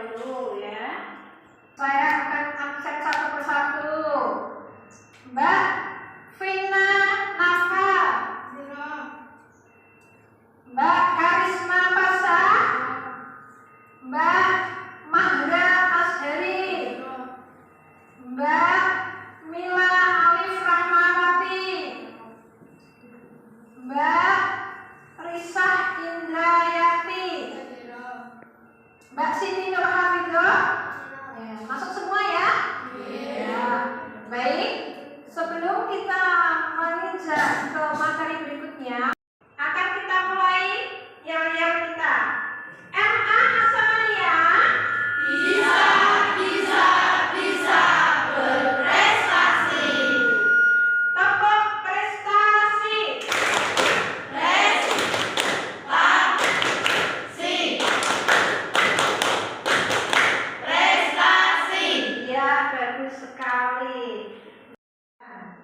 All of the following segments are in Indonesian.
dahulu ya. Saya akan absen satu persatu. Mbak Vina Nafa, Mbak Karisma Pasa, Mbak Mahra Ashari, Mbak Mila Alif Rahmawati, Mbak Risah Indrayati, Mbak Siti Nur Hamidah. Ya, masuk semua ya? Ya. Baik, sebelum kita menginjak ke materi berikutnya, akan kita mulai yel-yel kita. MA Asamalia bisa berprestasi. Tepuk prestasi. Prestasi. Ya, bagus sekali.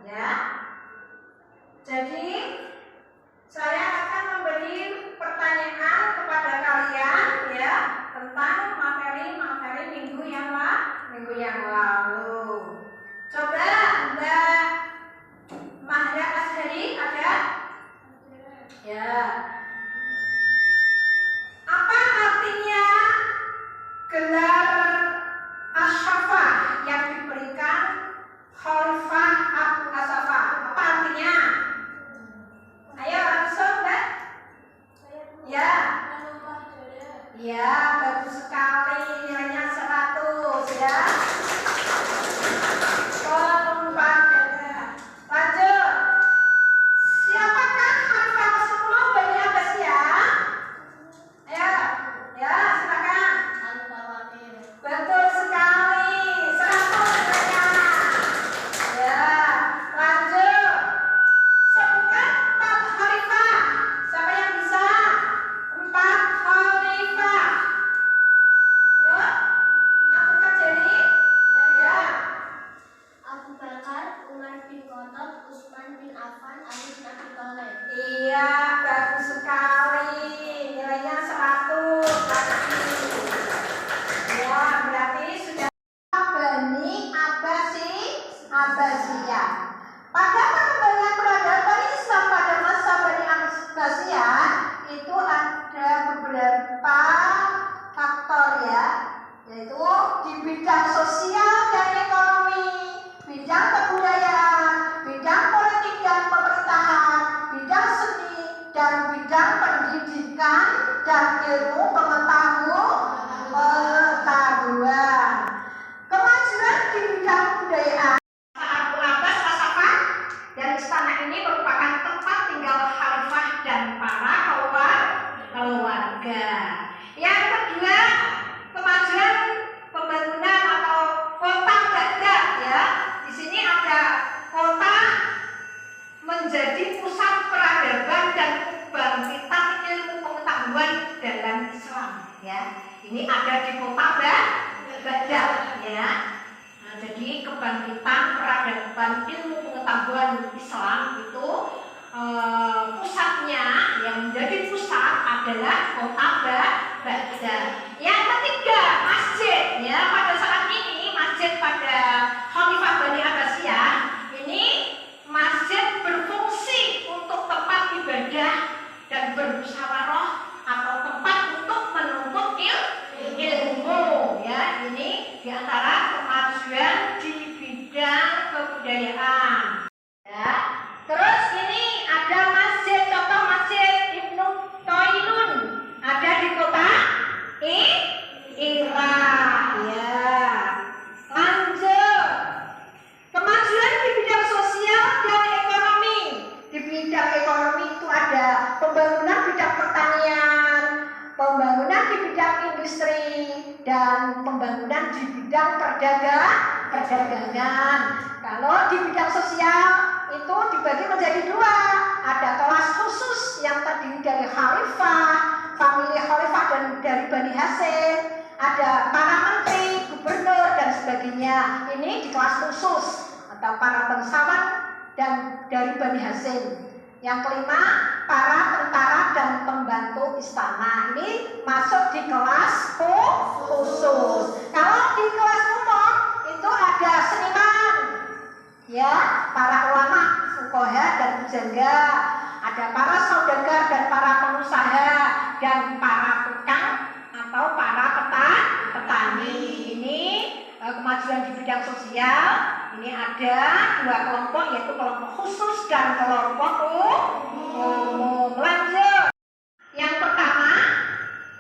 Ya. Jadi saya akan memberi pertanyaan kepada kalian ya tentang materi-materi minggu yang lalu. Coba Mbak Mahra Ashari ada? Ya. Apa artinya gelar Asyafah yang diberikan Khalifah Abu Asyafah? Apa artinya? Ayo langsung Mbak. Ya. Ya, bagus sekali. Nilainya 100 ya. Pelompat dada. Lanjut. Siapakah Khalifah ke-10 Bani Abbasiyah? Ayo. Ya, silakan. Betul sekali. 100 nilainya. Ya. Lanjut. Sebutkan 4 khalifah. Siapa yang bisa? 4 khalifah. Yuk, angkat jari. Ya. Abu Bakar, Umar bin Khattab, Utsman bin Affan, Ali bin Abi Thalib. Iya, bagus sekali. Nilainya 100 lagi. Ya, berarti sudah Bani Abbasiyah. Pada perkembangan peradaban Islam pada masa Bani Abbasiyah itu ada beberapa faktor ya, yaitu di bidang sosial dan ekonomi, bidang kebudayaan, bidang politik dan pemerintahan, bidang seni dan bidang pendidikan dan ilmu pengetahuan. Kemajuan di bidang kebudayaan. Abu Abbas Asafah dan istana ini merupakan tempat tinggal khalifah dan para keluarga. Yang kedua, kemajuan pembangunan atau kota Baghdad ya. Di sini ada kota menjadi pusat peradaban dan kebangkitan ilmu pengetahuan dalam Islam ya. Ini ada di kota Baghdad ya. Nah, jadi kebangkitan peradaban ilmu pengetahuan Islam itu pusatnya yang menjadi pusat adalah kota Baghdad. Yang ketiga, masjid ya. Pada saat ini masjid pada Khalifah Bani Abbasiyah ini masjid berfungsi untuk tempat ibadah dan bermusyawarah atau tempat untuk menuntut ilmu ya. Ini diantara kemajuan di bidang kebudayaan ya. Terus ini ada masjid, contoh masjid Ibnu Toilun ada di kota Irak ya. Lanjut, kemajuan di bidang sosial dan ekonomi. Di bidang ekonomi itu ada pembangunan bidang pertanian, pembangunan di bidang industri, dan pembangunan di bidang perdagangan. Kalau di bidang sosial itu dibagi menjadi 2. Ada kelas khusus yang terdiri dari khalifah, famili khalifah dan dari Bani Hashim, ada para menteri, gubernur dan sebagainya. Ini di kelas khusus atau para bangsawan dan dari Bani Hashim. Yang kelima, para tentara dan pembantu istana. Ini masuk di kelas khusus. Kalau di kelas umum itu ada seniman, ya, para ulama, fuqaha dan pujangga, ada para saudagar dan para pengusaha dan para tukang atau para petani. Ini kemajuan di bidang sosial. Ini ada dua kelompok, yaitu kelompok khusus dan kelompok umum. Lanjut. Yang pertama,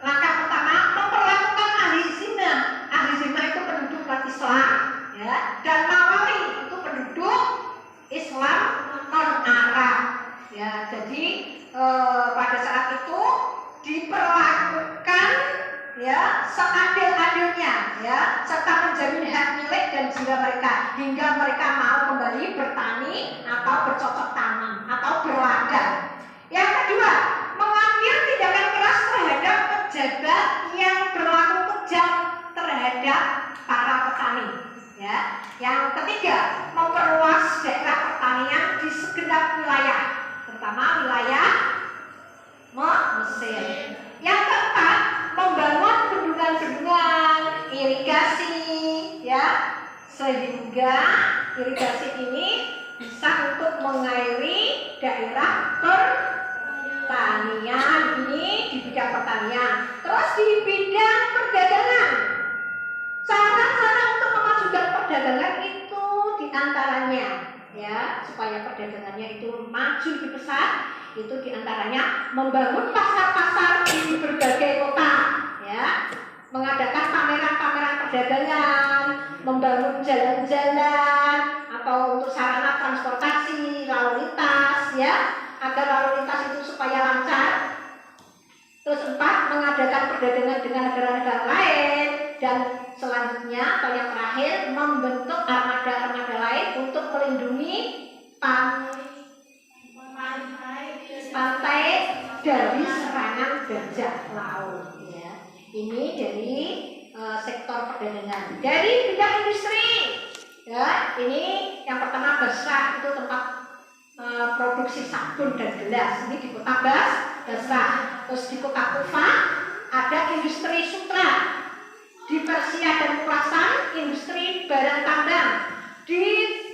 langkah pertama, memperlakukan ahli zimma. Ahli zimma itu penduduk Islam, ya, dan mawali itu penduduk Islam non Arab, ya. Jadi pada saat itu diperlakukan, ya, seadil-adilnya, ya, serta menjamin hak milik dan jiwa mereka hingga mereka mau kembali bertani atau bercocok tanam atau berladang. Yang kedua, mengambil tindakan keras terhadap pejabat yang berlaku kejam terhadap para petani, ya. Yang ketiga, memperluas daerah pertanian di segenap wilayah, terutama wilayah Mesir. Yang keempat, membangun bendungan-bendungan irigasi, ya, sehingga irigasi ini bisa untuk mengairi daerah pertanian. Ini di bidang pertanian. Terus di bidang perdagangan, cara-cara untuk memajukan perdagangan itu diantaranya, ya, supaya perdagangannya itu maju lebih pesat, itu diantaranya membangun pasar-pasar di berbagai kota, ya, mengadakan pameran-pameran perdagangan, membangun jalan-jalan atau untuk sarana transportasi, lalu lintas, ya, agar lalu lintas itu supaya lancar. Terus empat, mengadakan perdagangan dengan negara-negara lain, dan selanjutnya atau yang terakhir, membentuk armada-armada lain untuk melindungi pantai dari serangan bajak laut, ya. Ini dari sektor perdagangan. Dari bidang industri, ya, ini yang pertama Basrah, itu tempat produksi sabun dan gelas. Ini di kota Basrah. Terus di kota Kufah ada industri sutra. Di Persia dan Khurasan industri barang tambang. Di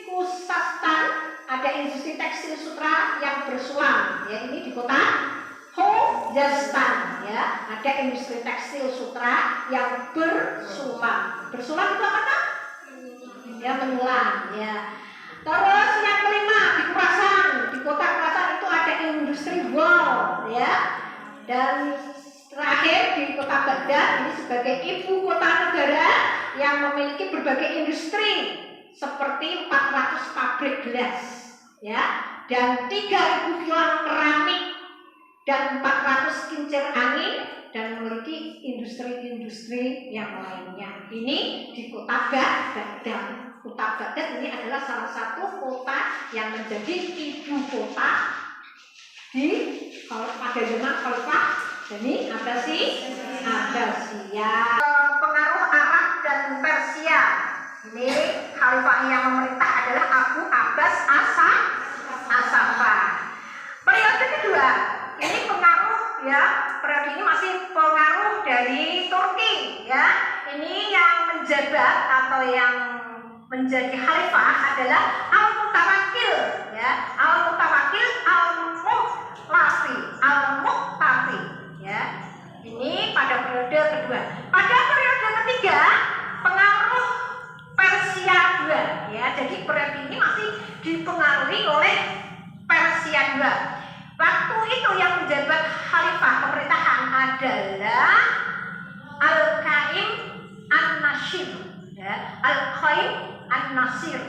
Khuzestan ada industri tekstil sutra yang bersulam, ya, ini di kota Khuzestan, ya, ada industri tekstil sutra yang bersulam. Bersulam itu apa? Ya, menyulam, ya. Terus yang kelima di Khurasan, di kota Khurasan itu ada industri wool, ya. Dan terakhir di kota Baghdad, ini sebagai ibu kota negara yang memiliki berbagai industri seperti 400 pabrik gelas, ya, dan 3.000 kilang keramik dan 400 kincir angin, dan memiliki industri-industri yang lainnya. Ini di kota Baghdad. Kota Baghdad ini adalah salah satu kota yang menjadi ibu kota pada zaman Khalifah Bani Abbasiyah. Pengaruh Arab dan Persia. Ini khalifah yang memerintah adalah Abu Abbas As-Saffah. Periode kedua, ini pengaruh, ya, periode ini masih pengaruh dari Turki, ya. Ini yang menjabat atau yang menjadi khalifah adalah Al-Mutawakkil, ya. Al-Mutawakkil Al-Muqtafi, ya. Ini pada periode kedua. Pada periode ketiga, pengaruh Persia II, ya. Jadi periode ini masih dipengaruhi oleh Persia II. Waktu itu yang menjabat khalifah pemerintahan adalah Al-Qaim An-Nasir, ya. Al-Qaim An-Nasir.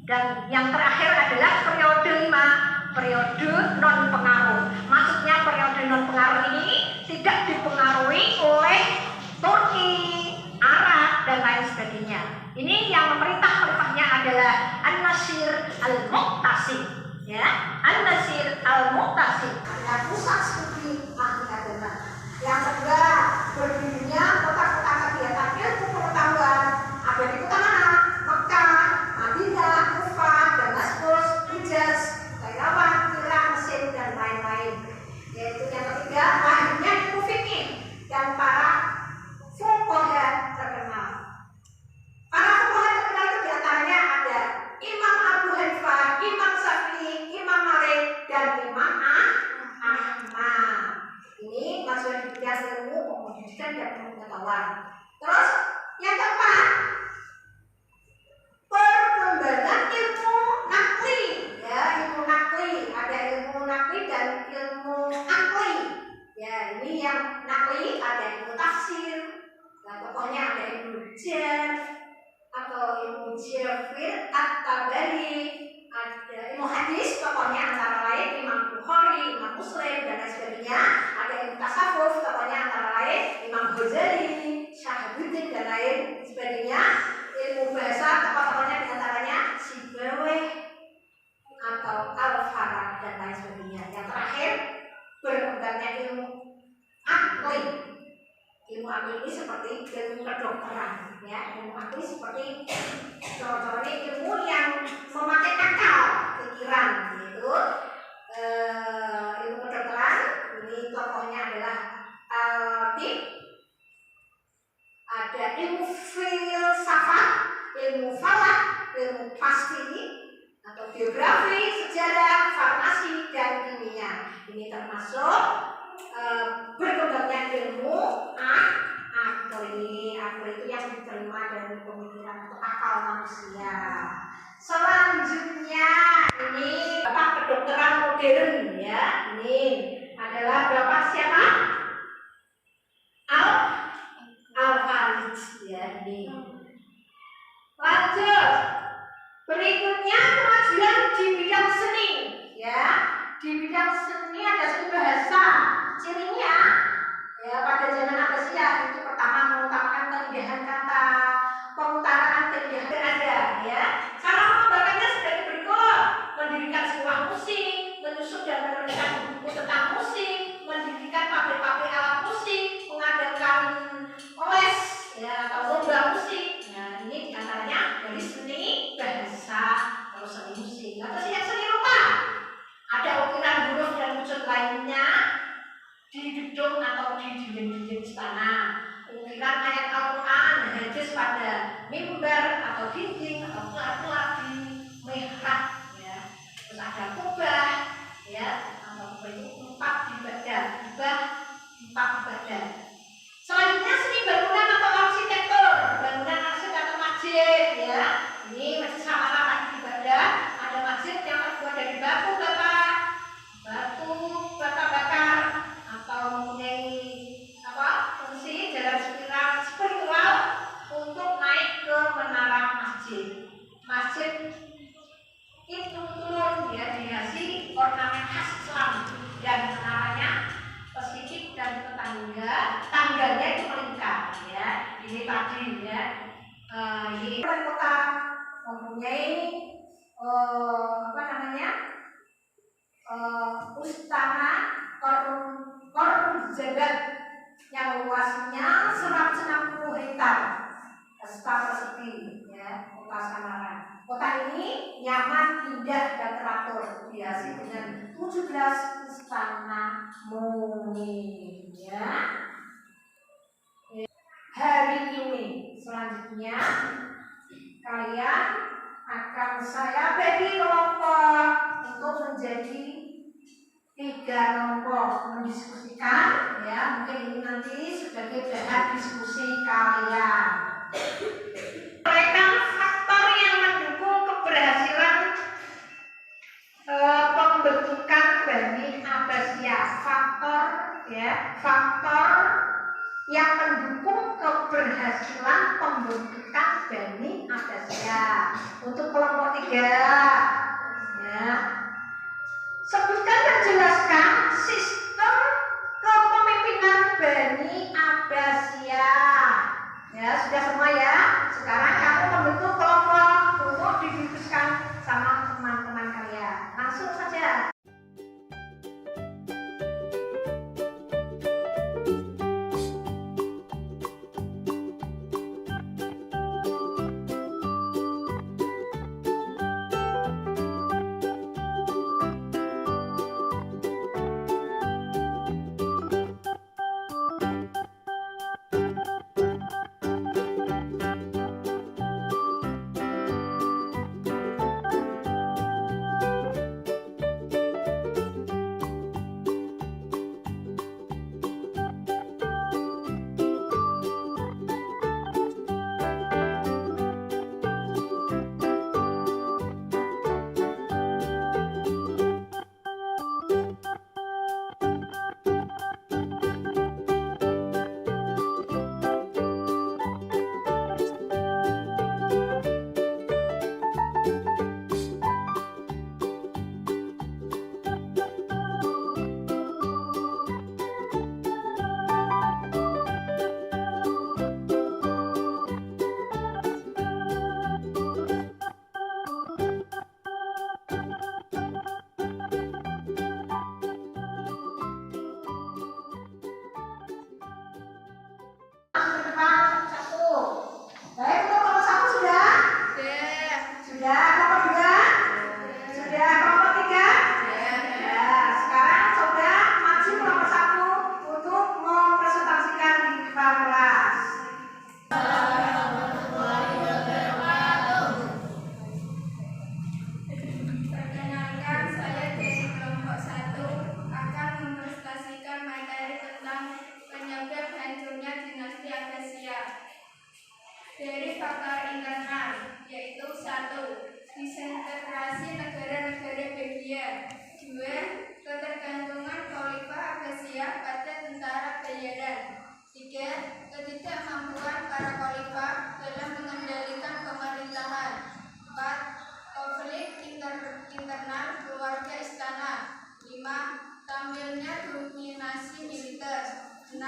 Dan yang terakhir adalah periode 5, periode non pengaruh. Maksudnya periode non pengaruh ini tidak dipengaruhi oleh Turki, Arab dan lain sebagainya. Ini yang memerintah khalifahnya adalah An-Nasir Al-Muqtasim, ya. An-Nasir Al-Muqtasim. Ada pusat studi ahli agama. Yang kedua, berdirinya kota-kota kegiatan ilmu pengetahuan ada di kota mana? Mekah, Madinah, Kufah, Damaskus, Hijaz, Kairawan, Irak, Mesir dan lain-lain. atau ilmu Jafir At-Tabari, ada ilmu hadis, tokohnya antara lain Imam Bukhari, Imam Muslim, dan lain sebagainya. Ada ilmu tasawuf, tokohnya antara lain Imam Ghazali, Syahabuddin, dan lain sebagainya. Ilmu bahasa, tokoh-tokohnya diantaranya Sibawayh atau Al-Farad, dan lain sebagainya. Yang terakhir, berkembangnya ilmu akli. Ilmu akli ini seperti ilmu kedokteran, ya. Ilmu akli seperti contohnya ilmu yang memakai akal pikiran, yaitu ilmu kedokteran. Ini tokohnya adalah Al-Tib. Ada ilmu filsafat, ilmu falak, ilmu pasti atau geografi, sejarah, farmasi, dan kimia. Ini termasuk berkembangnya ilmu akli. Akli itu yang diterima dari pemikiran atau akal manusia. Selanjutnya ini bapak kedokteran modern, ya. Ini adalah bapak siapa? Al-Farid, ya. Ini. Lanjut. Berikutnya kemajuan di bidang seni, ya. Di bidang seni ada seni bahasa. Cirinya, ya, pada zaman Abbasiyah itu pertama mengutamakan keindahan kata, pengutaraan keindahan ada, ya. Cara pengembangannya sebagai berikut: mendirikan sebuah musik, menyusun dan menuliskan buku tentang musik, mendirikan pabrik-pabrik alat musik, mengadakan les, ya, atau lomba musik. Nah, ini diantaranya dari seni bahasa atau seni musik. Atau seni rupa, ada ukiran huruf dan wujud lainnya di gedung atau di dinding-dinding istana, ukiran ayat Al-Quran, hadis pada mimbar atau dinding atau kelar-kelar di mihrab, ya. Terus ada kubah, ya, atau kubah itu tempat ibadah, tempat ibadah. Selanjutnya seni bangunan atau arsitektur, bangunan arsitektur masjid, ya. Ini masjid sama-sama ibadah. Ada masjid yang terbuat dari batu bakar atau mempunyai fungsi jalan spiritual untuk naik ke menara masjid. Masjid itu turun, ya, dihiasi ornamen khas Islam dan menaranya persegi dan tangganya itu melingkar, ya. Ini tadi, ya. Ini kota mempunyai Istana Kornjabat yang luasnya 160 hektar persegi, ya, kota Samarang. Kota ini nyaman, indah, dan teratur, dihiasi dengan 17 istana mungil, ya. Hari ini selanjutnya kalian akan saya bagi kelompok untuk menjadi 3 kelompok mendiskusikan, ya. Mungkin ini nanti sebagai bahan diskusi kalian. Mereka faktor yang mendukung keberhasilan pembentukan Bani Abbasiyah. Faktor yang mendukung keberhasilan pembentukan Bani Abbasiyah. Untuk kelompok 3, ya. Sebutkan dan jelaskan sistem kepemimpinan Bani Abbasiyah. Ya, sudah semua, ya. Sekarang kamu membentuk kelompok untuk didiskusikan sama teman-teman kalian. Langsung saja. faktor internal, yaitu 1. Disintegrasi negara-negara bagian. 2. Ketergantungan Khalifah Abbasiyah pada tentara bayaran. 3. Ketidakmampuan para khalifah dalam mengendalikan pemerintahan. 4. Konflik internal keluarga istana. 5. Tampilnya dominasi militer. 6.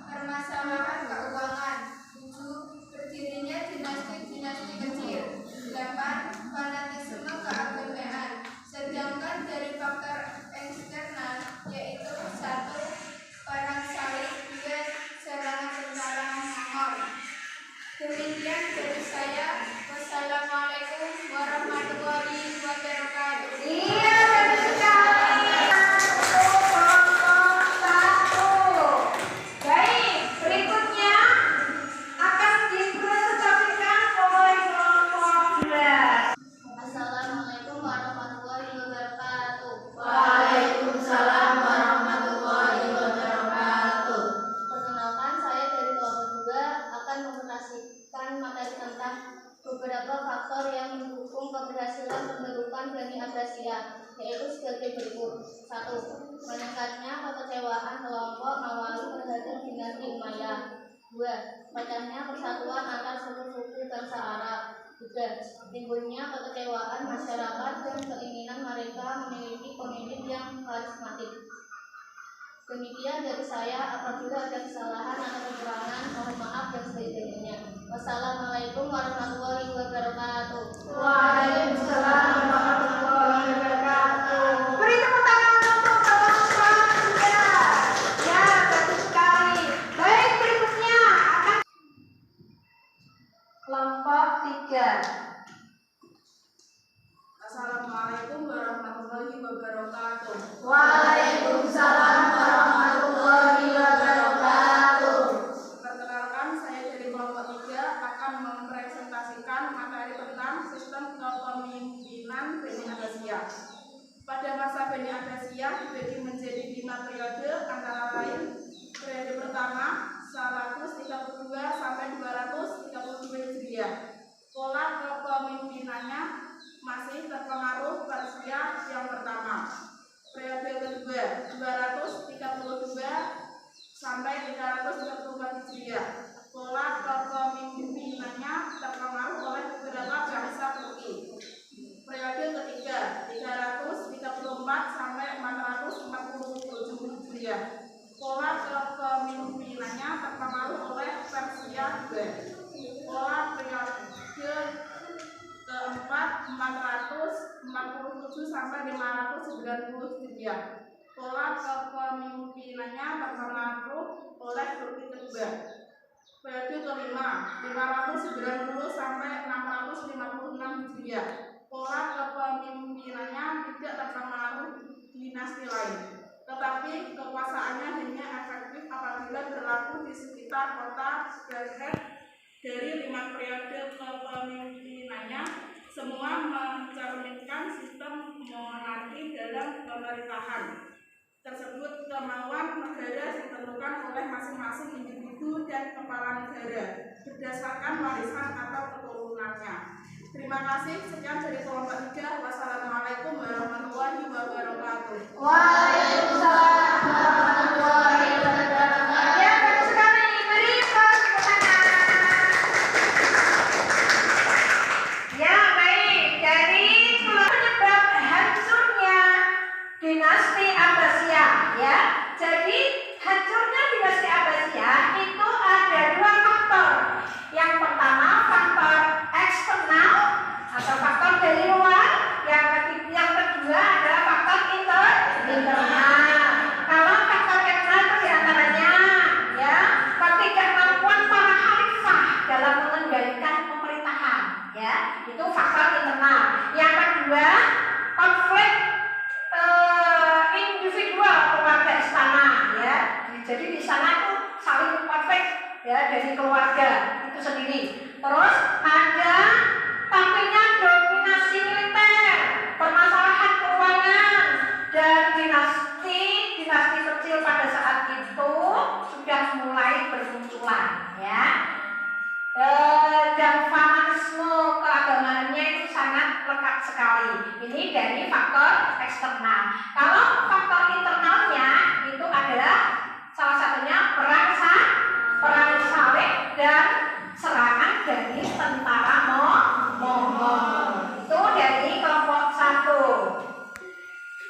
Permasalahan keuangan. 7. Berdirinya dinasti-dinasti kecil. 8. Fanatisme keagamaan. Sedangkan dari faktor eksternal, yaitu 1. Perang salib. 2. Serangan tentara Mongol. Demikian dari saya. Wassalamualaikum warahmatullahi wabarakatuh. Iya, benar sekali. Baik, berikutnya akan dipresentasikan oleh kelompok 2. Assalamualaikum warahmatullahi wabarakatuh. Waalaikumsalam warahmatullahi wabarakatuh. Perkenalkan, saya dari kelompok 2 akan mempresentasikan materi tentang beberapa faktor yang mendukung keberhasilan pembentukan Bani Abbasiyah, yaitu sebagai berikut. 1. Meningkatnya kekecewaan kelompok Mawali terhadap dinasti Umayyah. 2. Pecahnya persatuan antar suku-suku bangsa Arab. 3. Timbulnya kekecewaan masyarakat dan keinginan mereka memiliki pemimpin yang karismatik. Demikian dari saya. Apabila ada kesalahan atau kekurangan, mohon maaf dan sebaik-baiknya. Wassalamualaikum warahmatullahi wabarakatuh. Waalaikumsalam warahmatullahi wabarakatuh. Beri tepuk tangan untuk kelompok 3. Ya, bagus sekali. Baik, berikutnya akan kelompok 3. Assalamualaikum warahmatullahi wabarakatuh. Waalaikumsalam warahmatullahi wabarakatuh. Perkenalkan, saya dari kelompok 3 akan mempresentasikan materi tentang sistem kepemimpinan Bani Abbasiyah. Pada masa Bani Abbasiyah dibagi menjadi 5 periode, antara lain periode pertama 132 sampai 232 Hijriah. Pola kepemimpinannya masih terpengaruh Persia yang pertama. Periode kedua 232 sampai 334 Hijriah. Pola kepemimpinannya terpengaruh oleh beberapa bangsa Turki. Periode ketiga 334 sampai 447 Hijriah. Pola kepemimpinannya terpengaruh oleh Persia juga. Pola periode keempat 447 sampai 590 Hijriah. Pola kepemimpinannya terpengaruh oleh Turki kedua. Periode kelima 590 sampai 656 Hijriah. Pola kepemimpinannya tidak terpengaruh dinasti lain, tetapi kekuasaannya hanya efektif apabila berlaku di sekitar kota Baghdad. Dari 5 periode kepemimpinannya, semua mencerminkan sistem monarki dalam pemerintahan. Tersebut kemauan negara ditentukan oleh masing-masing individu dan kepala negara berdasarkan warisan atau keturunannya. Terima kasih. Sekian dari kelompok 3. Wassalamualaikum warahmatullahi wabarakatuh. Waalaikumsalam warahmatullahi wabarakatuh. Ya, bagus sekali. Beri tepuk tangan. Ya, baik. Dari penyebab hancurnya dinasti Abbasiyah, ya. Jadi hancurnya dinasti Abbasiyah itu ada 2 faktor. Yang pertama faktor eksternal atau faktor dari luar. Yang kedua adalah faktor internal. Kalau faktor eksternal itu diantaranya, ya, ketidakmampuan para khalifah dalam mengendalikan pemerintahan, ya, itu faktor internal. Yang kedua konflik individual keluarga istana, ya. Jadi di sana itu saling konflik, ya, dari keluarga itu sendiri. Terus ada tampilnya dominasi militer, permasalahan keuangan, dan dinasti kecil pada saat itu sudah mulai bermunculan, ya. Dan sekali. Ini dari faktor eksternal. Kalau faktor internalnya itu adalah salah satunya perang salib dan serangan dari tentara Mongol. Itu dari kelompok 1.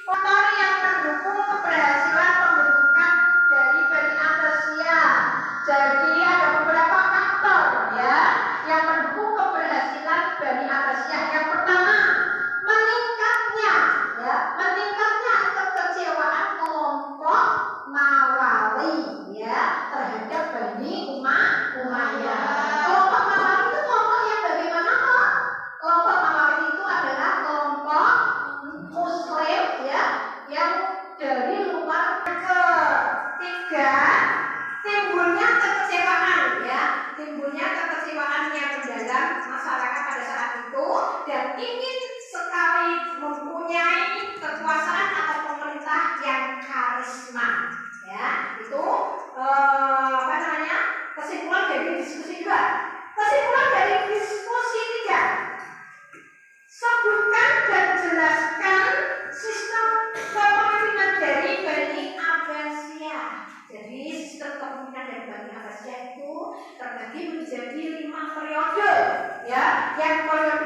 Faktor yang mendukung keberhasilan pembentukan dari Bani Abbasiyah. Jadi ada beberapa faktor ya yang mendukung keberhasilan Bani Abbasiyah. Yang pertama, meningkatnya kekecewaan kelompok Mawali ya terhadap Bani Umayyah. Kelompok Mawali itu kelompok yang bagaimana kok? Kelompok Mawali itu adalah kelompok Muslim ya yang dari luar. Ketiga, timbulnya kekecewaan yang mendalam masyarakat pada saat itu dan ingin sekali mempunyai kekuasaan atau pemerintah yang karisma ya. Itu kesimpulan dari diskusi 2. Kesimpulan dari diskusi 3, sebutkan dan jelaskan sistem kepemimpinan dari Bani Abbasiyah. Jadi sistem kepemimpinan dari Bani Abbasiyah itu terbagi menjadi 5 periode ya. Yang periode